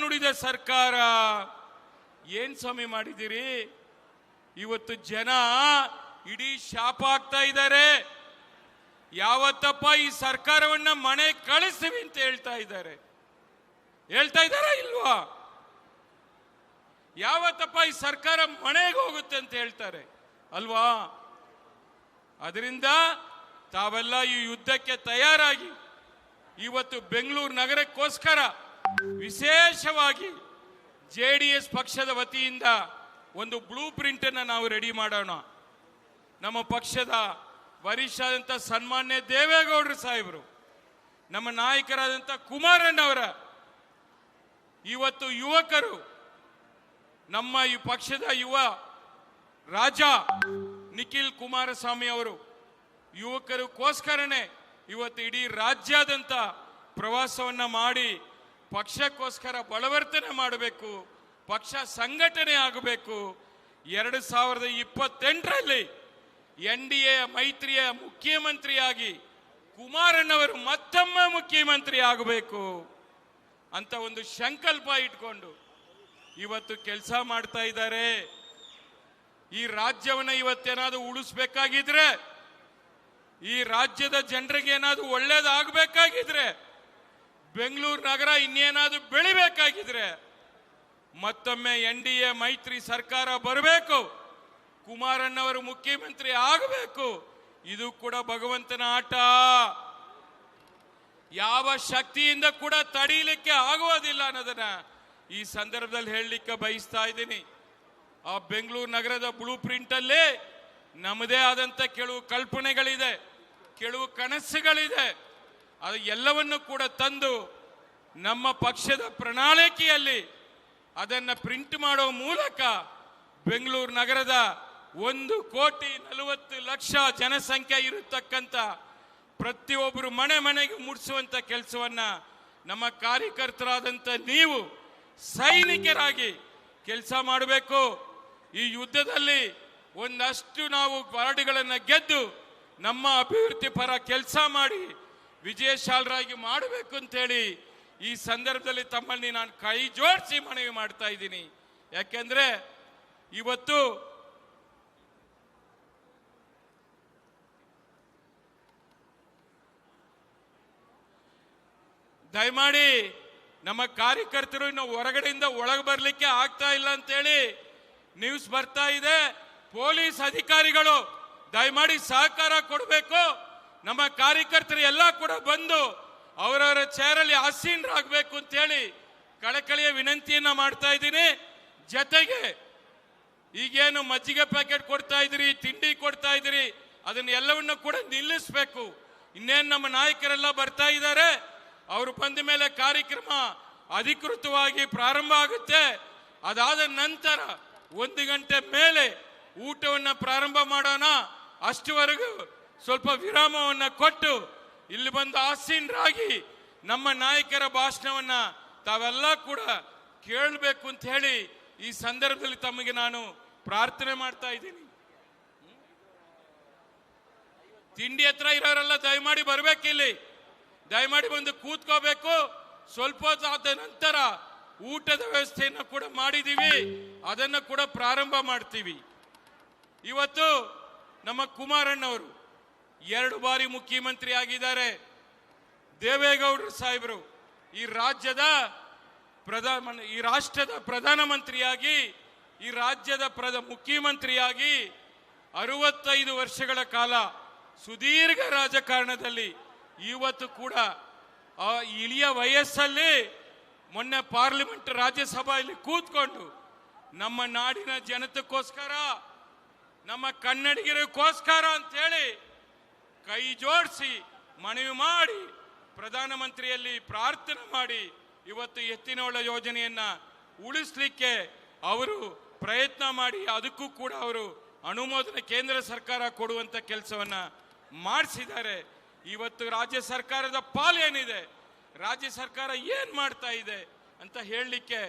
ನುಡಿದ ಸರ್ಕಾರ. ಏನ್ ಸ್ವಾಮಿ ಮಾಡಿದಿರಿ? ಇವತ್ತು ಜನ ಇಡೀ ಶಾಪ ಆಗ್ತಾ ಇದ್ದಾರೆ. ಯಾವತ್ತಪ್ಪ ಈ ಸರ್ಕಾರವನ್ನ ಮನೆ ಕಳಿಸ್ತೀವಿ ಅಂತ ಹೇಳ್ತಾ ಇದ್ದಾರೆ ಇಲ್ವಾ? ಯಾವತ್ತಪ್ಪ ಈ ಸರ್ಕಾರ ಮನೆಗೆ ಹೋಗುತ್ತೆ ಅಂತ ಹೇಳ್ತಾರೆ ಅಲ್ವಾ? ಅದರಿಂದ ತಾವೆಲ್ಲ ಈ ಯುದ್ಧಕ್ಕೆ ತಯಾರಾಗಿ ಇವತ್ತು ಬೆಂಗಳೂರು ನಗರಕ್ಕೋಸ್ಕರ ವಿಶೇಷವಾಗಿ JDS ಪಕ್ಷದ ವತಿಯಿಂದ ಒಂದು ಬ್ಲೂ ಪ್ರಿಂಟ್ ಅನ್ನು ನಾವು ರೆಡಿ ಮಾಡೋಣ. ನಮ್ಮ ಪಕ್ಷದ ವರಿಷ್ಠರಾದಂಥ ಸನ್ಮಾನ್ಯ ದೇವೇಗೌಡರು ಸಾಹೇಬರು, ನಮ್ಮ ನಾಯಕರಾದಂಥ ಕುಮಾರಣ್ಣವರ ಇವತ್ತು ಯುವಕರು, ನಮ್ಮ ಈ ಪಕ್ಷದ ಯುವ ರಾಜ ನಿಖಿಲ್ ಕುಮಾರಸ್ವಾಮಿ ಅವರು ಯುವಕರಿಗೋಸ್ಕರನೇ ಇವತ್ತು ಇಡೀ ರಾಜ್ಯಾದ್ಯಂತ ಪ್ರವಾಸವನ್ನ ಮಾಡಿ ಪಕ್ಷಕ್ಕೋಸ್ಕರ ಬಲವರ್ತನೆ ಮಾಡಬೇಕು, ಪಕ್ಷ ಸಂಘಟನೆ ಆಗಬೇಕು. 2028ರಲ್ಲಿ NDA ಮೈತ್ರಿಯ ಮುಖ್ಯಮಂತ್ರಿಯಾಗಿ ಕುಮಾರಣ್ಣವರು ಮತ್ತೊಮ್ಮೆ ಮುಖ್ಯಮಂತ್ರಿ ಆಗಬೇಕು ಅಂತ ಒಂದು ಸಂಕಲ್ಪ ಇಟ್ಕೊಂಡು ಇವತ್ತು ಕೆಲಸ ಮಾಡ್ತಾ ಇದ್ದಾರೆ. ಈ ರಾಜ್ಯವನ್ನ ಇವತ್ತೇನಾದ್ರೂ ಉಳಿಸ್ಬೇಕಾಗಿದ್ರೆ, ಈ ರಾಜ್ಯದ ಜನರಿಗೆ ಏನಾದ್ರೂ ಒಳ್ಳೇದಾಗಬೇಕಾಗಿದ್ರೆ, ಬೆಂಗಳೂರು ನಗರ ಇನ್ನೇನಾದ್ರೂ ಬೆಳಿಬೇಕಾಗಿದ್ರೆ ಮತ್ತೊಮ್ಮೆ NDA ಮೈತ್ರಿ ಸರ್ಕಾರ ಬರಬೇಕು, ಕುಮಾರಣ್ಣವರು ಮುಖ್ಯಮಂತ್ರಿ ಆಗಬೇಕು. ಇದು ಕೂಡ ಭಗವಂತನ ಆಟ. ಯಾವ ಶಕ್ತಿಯಿಂದ ಕೂಡ ತಡೀಲಿಕ್ಕೆ ಆಗುವುದಿಲ್ಲ ಅನ್ನೋದನ್ನ ಈ ಸಂದರ್ಭದಲ್ಲಿ ಹೇಳಲಿಕ್ಕೆ ಬಯಸ್ತಾ ಇದ್ದೀನಿ. ಆ ಬೆಂಗಳೂರು ನಗರದ ಬ್ಲೂ ಪ್ರಿಂಟ್ ಅಲ್ಲಿ ನಮ್ಮದೇ ಆದಂತ ಕೆಲವು ಕಲ್ಪನೆಗಳಿದೆ, ಕೆಲವು ಕನಸುಗಳಿದೆ. ಅದು ಎಲ್ಲವನ್ನು ಕೂಡ ತಂದು ನಮ್ಮ ಪಕ್ಷದ ಪ್ರಣಾಳಿಕೆಯಲ್ಲಿ ಅದನ್ನ ಪ್ರಿಂಟ್ ಮಾಡೋ ಮೂಲಕ ಬೆಂಗಳೂರು ನಗರದ 1,40,00,000 ಜನಸಂಖ್ಯೆ ಇರತಕ್ಕಂಥ ಪ್ರತಿಯೊಬ್ಬರು ಮನೆ ಮನೆಗೆ ಮುಟ್ಟಿಸುವಂತ ಕೆಲಸವನ್ನ ನಮ್ಮ ಕಾರ್ಯಕರ್ತರಾದಂಥ ನೀವು ಸೈನಿಕರಾಗಿ ಕೆಲಸ ಮಾಡಬೇಕು. ಈ ಯುದ್ಧದಲ್ಲಿ ಒಂದಷ್ಟು ನಾವು ವಾರ್ಡ್ಗಳನ್ನು ಗೆದ್ದು ನಮ್ಮ ಅಭಿವೃದ್ಧಿ ಪರ ಕೆಲಸ ಮಾಡಿ ವಿಜಯಶಾಲರಾಗಿ ಮಾಡಬೇಕು ಅಂತೇಳಿ ಈ ಸಂದರ್ಭದಲ್ಲಿ ತಮ್ಮಲ್ಲಿ ನಾನು ಕೈ ಜೋಡಿಸಿ ಮನವಿ ಮಾಡ್ತಾ ಇದ್ದೀನಿ. ಯಾಕೆಂದ್ರೆ ಇವತ್ತು ದಯಮಾಡಿ ನಮ್ಮ ಕಾರ್ಯಕರ್ತರು ಇನ್ನು ಹೊರಗಡೆಯಿಂದ ಒಳಗೆ ಬರಲಿಕ್ಕೆ ಆಗ್ತಾ ಇಲ್ಲ ಅಂತೇಳಿ ನ್ಯೂಸ್ ಬರ್ತಾ ಇದೆ. ಪೊಲೀಸ್ ಅಧಿಕಾರಿಗಳು ದಯಮಾಡಿ ಸಹಕಾರ ಕೊಡಬೇಕು. ನಮ್ಮ ಕಾರ್ಯಕರ್ತರು ಎಲ್ಲ ಕೂಡ ಬಂದು ಅವರವರ ಚೇರಲ್ಲಿ ಆಸೀನರಾಗಬೇಕು ಅಂತೇಳಿ ಕಳಕಳಿಯ ವಿನಂತಿಯನ್ನ ಮಾಡ್ತಾ ಇದ್ದೀನಿ. ಜೊತೆಗೆ ಈಗೇನು ಮಜ್ಜಿಗೆ ಪ್ಯಾಕೆಟ್ ಕೊಡ್ತಾ ಇದ್ರಿ, ತಿಂಡಿ ಕೊಡ್ತಾ ಇದ್ರಿ, ಅದನ್ನ ಎಲ್ಲವನ್ನು ಕೂಡ ನಿಲ್ಲಿಸಬೇಕು. ಇನ್ನೇನು ನಮ್ಮ ನಾಯಕರೆಲ್ಲ ಬರ್ತಾ ಇದ್ದಾರೆ, ಅವರು ಬಂದ ಮೇಲೆ ಕಾರ್ಯಕ್ರಮ ಅಧಿಕೃತವಾಗಿ ಪ್ರಾರಂಭ ಆಗುತ್ತೆ. ಅದಾದ ನಂತರ 1 ಗಂಟೆ ಮೇಲೆ ಊಟವನ್ನು ಪ್ರಾರಂಭ ಮಾಡೋಣ. ಅಷ್ಟುವರೆಗೂ ಸ್ವಲ್ಪ ವಿರಾಮವನ್ನು ಕೊಟ್ಟು ಇಲ್ಲಿ ಬಂದು ಆಸೀನರಾಗಿ ನಮ್ಮ ನಾಯಕರ ಭಾಷಣವನ್ನ ತಾವೆಲ್ಲ ಕೂಡ ಕೇಳಬೇಕು ಅಂತ ಹೇಳಿ ಈ ಸಂದರ್ಭದಲ್ಲಿ ತಮಗೆ ನಾನು ಪ್ರಾರ್ಥನೆ ಮಾಡ್ತಾ ಇದ್ದೀನಿ. ತಿಂಡಿ ಹತ್ರ ಇರೋರೆಲ್ಲ ದಯಮಾಡಿ ಬರ್ಬೇಕಿಲ್ಲಿ, ದಯಮಾಡಿ ಬಂದು ಕೂತ್ಕೋಬೇಕು. ಸ್ವಲ್ಪ ಹೊತ್ತಾದ ನಂತರ ಊಟದ ವ್ಯವಸ್ಥೆಯನ್ನು ಕೂಡ ಮಾಡಿದೀವಿ, ಅದನ್ನ ಕೂಡ ಪ್ರಾರಂಭ ಮಾಡ್ತೀವಿ. ಇವತ್ತು ನಮ್ಮ ಕುಮಾರಣ್ಣವರು 2 ಬಾರಿ ಮುಖ್ಯಮಂತ್ರಿ ಆಗಿದ್ದಾರೆ. ದೇವೇಗೌಡರು ಸಾಹೇಬರು ಈ ರಾಷ್ಟ್ರದ ಪ್ರಧಾನಮಂತ್ರಿಯಾಗಿ, ಈ ರಾಜ್ಯದ ಮುಖ್ಯಮಂತ್ರಿಯಾಗಿ 65 ವರ್ಷಗಳ ಕಾಲ ಸುದೀರ್ಘ ರಾಜಕಾರಣದಲ್ಲಿ ಇವತ್ತು ಕೂಡ ಆ ಇಳಿಯ ವಯಸ್ಸಲ್ಲಿ ಮೊನ್ನೆ ಪಾರ್ಲಿಮೆಂಟ್ ರಾಜ್ಯಸಭೆಯಲ್ಲಿ ಕೂತ್ಕೊಂಡು ನಮ್ಮ ನಾಡಿನ ಜನತೆಗೋಸ್ಕರ, ನಮ್ಮ ಕನ್ನಡಿಗರಿಗೋಸ್ಕರ ಅಂತೇಳಿ ಕೈ ಜೋಡಿಸಿ ಮನವಿ ಮಾಡಿ ಪ್ರಧಾನಮಂತ್ರಿಯಲ್ಲಿ ಪ್ರಾರ್ಥನೆ ಮಾಡಿ ಇವತ್ತು ಎತ್ತಿನಹೊಳೆ ಯೋಜನೆಯನ್ನ ಉಳಿಸ್ಲಿಕ್ಕೆ ಅವರು ಪ್ರಯತ್ನ ಮಾಡಿ ಅದಕ್ಕೂ ಕೂಡ ಅವರು ಅನುಮೋದನೆ ಕೇಂದ್ರ ಸರ್ಕಾರ ಕೊಡುವಂತ ಕೆಲಸವನ್ನ ಮಾಡಿಸಿದ್ದಾರೆ. ಇವತ್ತು ರಾಜ್ಯ ಸರ್ಕಾರದ ಪಾಲು ಏನಿದೆ, ರಾಜ್ಯ ಸರ್ಕಾರ ಏನ್ ಮಾಡ್ತಾ ಇದೆ ಅಂತ ಹೇಳಲಿಕ್ಕೆ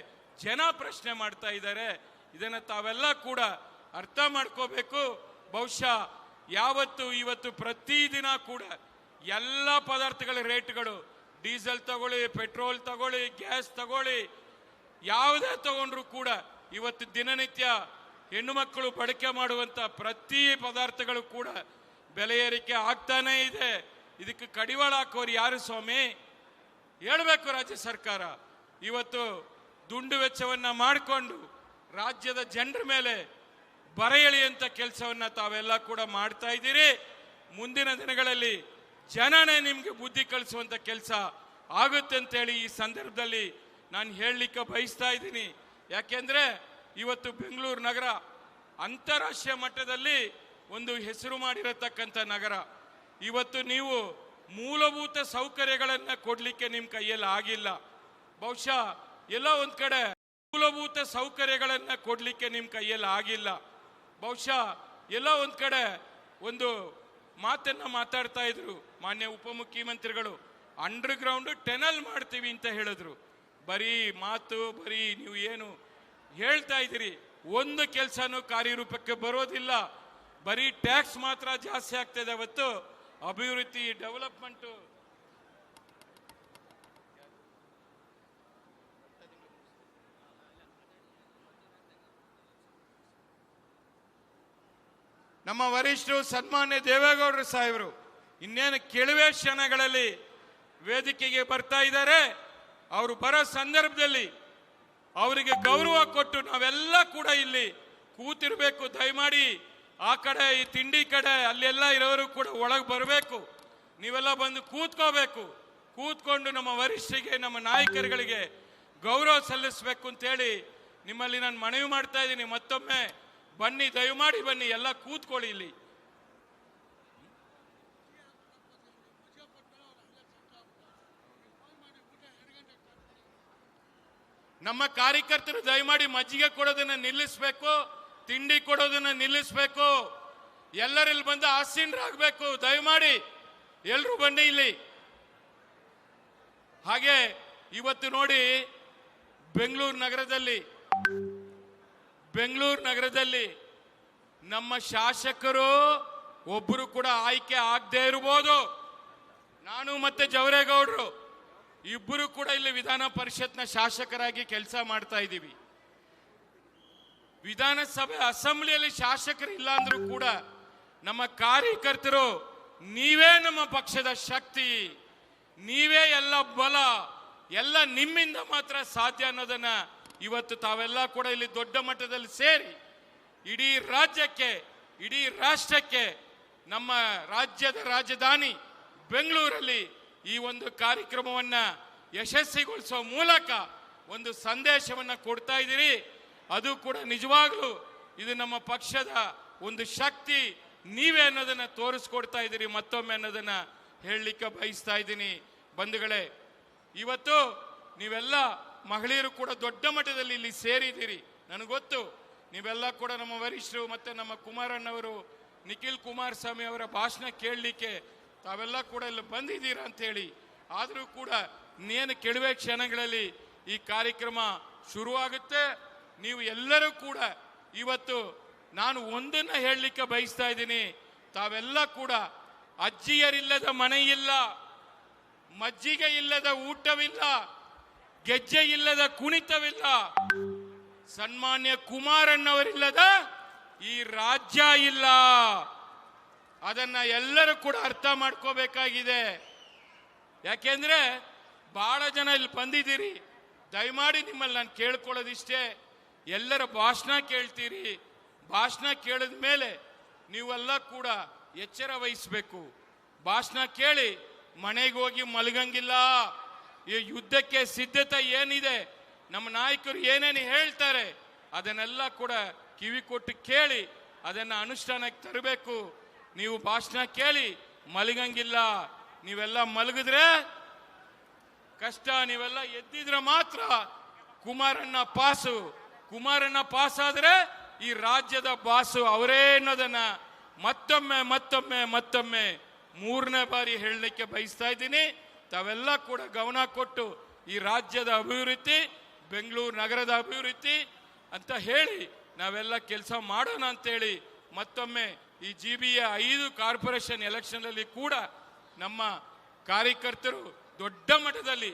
ಜನ ಪ್ರಶ್ನೆ ಮಾಡ್ತಾ ಇದ್ದಾರೆ. ಇದನ್ನ ತಾವೆಲ್ಲ ಕೂಡ ಅರ್ಥ ಮಾಡ್ಕೋಬೇಕು. ಬಹುಶಃ ಇವತ್ತು ಪ್ರತಿದಿನ ಕೂಡ ಎಲ್ಲ ಪದಾರ್ಥಗಳ ರೇಟ್ಗಳು, ಡೀಸೆಲ್ ತಗೊಳ್ಳಿ, ಪೆಟ್ರೋಲ್ ತಗೊಳ್ಳಿ, ಗ್ಯಾಸ್ ತಗೊಳ್ಳಿ, ಯಾವುದೇ ತಗೊಂಡ್ರು ಕೂಡ ಇವತ್ತು ದಿನನಿತ್ಯ ಹೆಣ್ಣು ಮಕ್ಕಳು ಬಳಕೆ ಮಾಡುವಂತ ಪ್ರತಿ ಪದಾರ್ಥಗಳು ಕೂಡ ಬೆಲೆ ಏರಿಕೆ ಆಗ್ತಾನೇ ಇದೆ. ಇದಕ್ಕೆ ಕಡಿವಾಳ ಹಾಕೋರು ಯಾರು ಸ್ವಾಮಿ? ಹೇಳಬೇಕು ರಾಜ್ಯ ಸರ್ಕಾರ. ಇವತ್ತು ದುಂಡು ವೆಚ್ಚವನ್ನ ಮಾಡಿಕೊಂಡು ರಾಜ್ಯದ ಜನರ ಮೇಲೆ ಬರ ಎಳೆಯುವಂತ ಕೆಲಸವನ್ನ ತಾವೆಲ್ಲ ಕೂಡ ಮಾಡ್ತಾ ಇದ್ದೀರಿ. ಮುಂದಿನ ದಿನಗಳಲ್ಲಿ ಜನನೇ ನಿಮ್ಗೆ ಬುದ್ಧಿ ಕಲಿಸುವಂತ ಕೆಲಸ ಆಗುತ್ತೆ ಅಂತೇಳಿ ಈ ಸಂದರ್ಭದಲ್ಲಿ ನಾನು ಹೇಳಲಿಕ್ಕೆ ಬಯಸ್ತಾ ಇದ್ದೀನಿ. ಯಾಕೆಂದ್ರೆ ಇವತ್ತು ಬೆಂಗಳೂರು ನಗರ ಅಂತಾರಾಷ್ಟ್ರೀಯ ಮಟ್ಟದಲ್ಲಿ ಒಂದು ಹೆಸರು ಮಾಡಿರತಕ್ಕಂಥ ನಗರ. ಇವತ್ತು ನೀವು ಮೂಲಭೂತ ಸೌಕರ್ಯಗಳನ್ನ ಕೊಡ್ಲಿಕ್ಕೆ ನಿಮ್ಮ ಕೈಯಲ್ಲಿ ಆಗಿಲ್ಲ. ಬಹುಶಃ ಎಲ್ಲೋ ಒಂದ್ ಕಡೆ ಮೂಲಭೂತ ಸೌಕರ್ಯಗಳನ್ನ ಕೊಡ್ಲಿಕ್ಕೆ ನಿಮ್ಮ ಕೈಯಲ್ಲಿ ಆಗಿಲ್ಲ. ಬಹುಶಃ ಎಲ್ಲೋ ಒಂದ್ ಕಡೆ ಒಂದು ಮಾತನ್ನ ಮಾತಾಡ್ತಾ ಇದ್ರು ಮಾನ್ಯ ಉಪಮುಖ್ಯಮಂತ್ರಿಗಳು, ಅಂಡರ್ ಗ್ರೌಂಡ್ ಟೆನಲ್ ಮಾಡ್ತೀವಿ ಅಂತ ಹೇಳಿದ್ರು. ಬರೀ ಮಾತು, ಬರೀ ನೀವು ಏನು ಹೇಳ್ತಾ ಇದ್ದೀರಿ, ಒಂದು ಕೆಲಸನೂ ಕಾರ್ಯರೂಪಕ್ಕೆ ಬರೋದಿಲ್ಲ. ಬರೀ ಟ್ಯಾಕ್ಸ್ ಮಾತ್ರ ಜಾಸ್ತಿ ಆಗ್ತದೆ ಹೊತ್ತು ಅಭಿವೃದ್ಧಿ ಡೆವಲಪ್ಮೆಂಟ್ ನಮ್ಮ ವರಿಷ್ಠರು ಸನ್ಮಾನ್ಯ ದೇವೇಗೌಡರು ಸಾಹೇಬರು ಇನ್ನೇನು ಕೆಲವೇ ಕ್ಷಣಗಳಲ್ಲಿ ವೇದಿಕೆಗೆ ಬರ್ತಾ ಇದ್ದಾರೆ. ಅವರು ಬರೋ ಸಂದರ್ಭದಲ್ಲಿ ಅವರಿಗೆ ಗೌರವ ಕೊಟ್ಟು ನಾವೆಲ್ಲ ಕೂಡ ಇಲ್ಲಿ ಕೂತಿರ್ಬೇಕು. ದಯಮಾಡಿ ಆ ಕಡೆ ಈ ತಿಂಡಿ ಕಡೆ ಅಲ್ಲೆಲ್ಲ ಇರೋರು ಕೂಡ ಒಳಗೆ ಬರಬೇಕು. ನೀವೆಲ್ಲ ಬಂದು ಕೂತ್ಕೋಬೇಕು. ಕೂತ್ಕೊಂಡು ನಮ್ಮ ವರಿಷ್ಠರಿಗೆ, ನಮ್ಮ ನಾಯಕರುಗಳಿಗೆ ಗೌರವ ಸಲ್ಲಿಸಬೇಕು ಅಂತೇಳಿ ನಿಮ್ಮಲ್ಲಿ ನಾನು ಮನವಿ ಮಾಡ್ತಾ ಇದ್ದೀನಿ. ಮತ್ತೊಮ್ಮೆ ಬನ್ನಿ, ದಯಮಾಡಿ ಬನ್ನಿ, ಎಲ್ಲ ಕೂತ್ಕೊಳ್ಳಿ ಇಲ್ಲಿ. ನಮ್ಮ ಕಾರ್ಯಕರ್ತರು ದಯಮಾಡಿ ಮಜ್ಜಿಗೆ ಕೊಡೋದನ್ನ ನಿಲ್ಲಿಸಬೇಕು, ತಿಂಡಿ ಕೊಡೋದನ್ನ ನಿಲ್ಲಿಸಬೇಕು. ಎಲ್ಲರಲ್ಲಿ ಬಂದು ಆಸೀನರಾಗಬೇಕು. ದಯಮಾಡಿ ಎಲ್ರು ಬನ್ನಿ ಇಲ್ಲಿ. ಹಾಗೆ ಇವತ್ತು ನೋಡಿ ಬೆಂಗಳೂರು ನಗರದಲ್ಲಿ ನಮ್ಮ ಶಾಸಕರು ಒಬ್ಬರು ಕೂಡ ಆಯ್ಕೆ ಆಗದೆ ಇರಬಹುದು. ನಾನು ಮತ್ತೆ ಜವರೇಗೌಡರು ಇಬ್ಬರು ಕೂಡ ಇಲ್ಲಿ ವಿಧಾನ ಪರಿಷತ್ನ ಶಾಸಕರಾಗಿ ಕೆಲಸ ಮಾಡ್ತಾ ಇದ್ದೀವಿ. ವಿಧಾನಸಭೆ ಅಸೆಂಬ್ಲಿಯಲ್ಲಿ ಶಾಸಕರು ಇಲ್ಲ ಅಂದ್ರೂ ಕೂಡ ನಮ್ಮ ಕಾರ್ಯಕರ್ತರು ನೀವೇ ನಮ್ಮ ಪಕ್ಷದ ಶಕ್ತಿ, ನೀವೇ ಎಲ್ಲ ಬಲ, ಎಲ್ಲ ನಿಮ್ಮಿಂದ ಮಾತ್ರ ಸಾಧ್ಯ ಅನ್ನೋದನ್ನ ಇವತ್ತು ತಾವೆಲ್ಲ ಕೂಡ ಇಲ್ಲಿ ದೊಡ್ಡ ಮಟ್ಟದಲ್ಲಿ ಸೇರಿ ಇಡೀ ರಾಜ್ಯಕ್ಕೆ, ಇಡೀ ರಾಷ್ಟ್ರಕ್ಕೆ, ನಮ್ಮ ರಾಜ್ಯದ ರಾಜಧಾನಿ ಬೆಂಗಳೂರಲ್ಲಿ ಈ ಒಂದು ಕಾರ್ಯಕ್ರಮವನ್ನ ಯಶಸ್ವಿಗೊಳಿಸುವ ಮೂಲಕ ಒಂದು ಸಂದೇಶವನ್ನ ಕೊಡ್ತಾ ಇದ್ದೀರಿ. ಅದು ಕೂಡ ನಿಜವಾಗ್ಲೂ ಇದು ನಮ್ಮ ಪಕ್ಷದ ಒಂದು ಶಕ್ತಿ, ನೀವೇ ಅನ್ನೋದನ್ನ ತೋರಿಸ್ಕೊಡ್ತಾ ಇದ್ದೀರಿ ಮತ್ತೊಮ್ಮೆ ಅನ್ನೋದನ್ನ ಹೇಳಲಿಕ್ಕೆ ಬಯಸ್ತಾ ಇದ್ದೀನಿ. ಬಂಧುಗಳೇ, ಇವತ್ತು ನೀವೆಲ್ಲ ಮಹಿಳೆಯರು ಕೂಡ ದೊಡ್ಡ ಮಟ್ಟದಲ್ಲಿ ಇಲ್ಲಿ ಸೇರಿದ್ದೀರಿ. ನನಗೊತ್ತು ನೀವೆಲ್ಲ ಕೂಡ ನಮ್ಮ ವರಿಷ್ಠರು ಮತ್ತೆ ನಮ್ಮ ಕುಮಾರಣ್ಣವರು, ನಿಖಿಲ್ ಕುಮಾರಸ್ವಾಮಿ ಅವರ ಭಾಷಣ ಕೇಳಲಿಕ್ಕೆ ತಾವೆಲ್ಲ ಕೂಡ ಇಲ್ಲಿ ಬಂದಿದ್ದೀರಾ ಅಂತೇಳಿ. ಆದರೂ ಕೂಡ ಇನ್ನೇನು ಕೆಲವೇ ಕ್ಷಣಗಳಲ್ಲಿ ಈ ಕಾರ್ಯಕ್ರಮ ಶುರುವಾಗುತ್ತೆ. ನೀವು ಎಲ್ಲರೂ ಕೂಡ ಇವತ್ತು ನಾನು ಒಂದನ್ನ ಹೇಳಲಿಕ್ಕೆ ಬಯಸ್ತಾ ಇದ್ದೀನಿ. ತಾವೆಲ್ಲ ಕೂಡ ಅಜ್ಜಿಯರಿಲ್ಲದ ಮನೆ ಇಲ್ಲ, ಮಜ್ಜಿಗೆ ಇಲ್ಲದ ಊಟವಿಲ್ಲ, ಗೆಜ್ಜೆ ಇಲ್ಲದ ಕುಣಿತವಿಲ್ಲ, ಸನ್ಮಾನ್ಯ ಕುಮಾರಣ್ಣವರಿಲ್ಲದ ಈ ರಾಜ್ಯ ಇಲ್ಲ. ಅದನ್ನ ಎಲ್ಲರೂ ಕೂಡ ಅರ್ಥ ಮಾಡ್ಕೋಬೇಕಾಗಿದೆ. ಯಾಕೆಂದ್ರೆ ಬಹಳ ಜನ ಇಲ್ಲಿ ಬಂದಿದ್ದೀರಿ. ದಯಮಾಡಿ ನಿಮ್ಮಲ್ಲಿ ನಾನು ಕೇಳ್ಕೊಳ್ಳೋದಿಷ್ಟೇ, ಎಲ್ಲರ ಭಾಷಣ ಕೇಳ್ತೀರಿ. ಭಾಷಣ ಕೇಳಿದ ಮೇಲೆ ನೀವೆಲ್ಲ ಕೂಡ ಎಚ್ಚರ ವಹಿಸಬೇಕು. ಭಾಷಣ ಕೇಳಿ ಮನೆಗೆ ಹೋಗಿ ಮಲಗಂಗಿಲ್ಲ. ಈ ಯುದ್ಧಕ್ಕೆ ಸಿದ್ಧತೆ ಏನಿದೆ, ನಮ್ಮ ನಾಯಕರು ಏನೇನು ಹೇಳ್ತಾರೆ ಅದನ್ನೆಲ್ಲ ಕೂಡ ಕಿವಿ ಕೊಟ್ಟು ಕೇಳಿ ಅದನ್ನ ಅನುಷ್ಠಾನಕ್ಕೆ ತರಬೇಕು. ನೀವು ಭಾಷಣ ಕೇಳಿ ಮಲಗಂಗಿಲ್ಲ. ನೀವೆಲ್ಲ ಮಲಗಿದ್ರೆ ಕಷ್ಟ. ನೀವೆಲ್ಲ ಎದ್ದಿದ್ರೆ ಮಾತ್ರ ಕುಮಾರಣ್ಣ ಪಾಸ್ ಆದ್ರೆ ಈ ರಾಜ್ಯದ ಬಾಸು ಅವರೇ ಅನ್ನೋದನ್ನ ಮತ್ತೊಮ್ಮೆ ಮೂರನೇ ಬಾರಿ ಹೇಳಲಿಕ್ಕೆ ಬಯಸ್ತಾ ಇದ್ದೀನಿ. ತಾವೆಲ್ಲ ಕೂಡ ಗಮನ ಕೊಟ್ಟು ಈ ರಾಜ್ಯದ ಅಭಿವೃದ್ಧಿ, ಬೆಂಗಳೂರು ನಗರದ ಅಭಿವೃದ್ಧಿ ಅಂತ ಹೇಳಿ ನಾವೆಲ್ಲ ಕೆಲಸ ಮಾಡೋಣ ಅಂತೇಳಿ ಮತ್ತೊಮ್ಮೆ ಈ GB 5 ಕಾರ್ಪೊರೇಷನ್ ಎಲೆಕ್ಷನ್ ಅಲ್ಲಿ ಕೂಡ ನಮ್ಮ ಕಾರ್ಯಕರ್ತರು ದೊಡ್ಡ ಮಟ್ಟದಲ್ಲಿ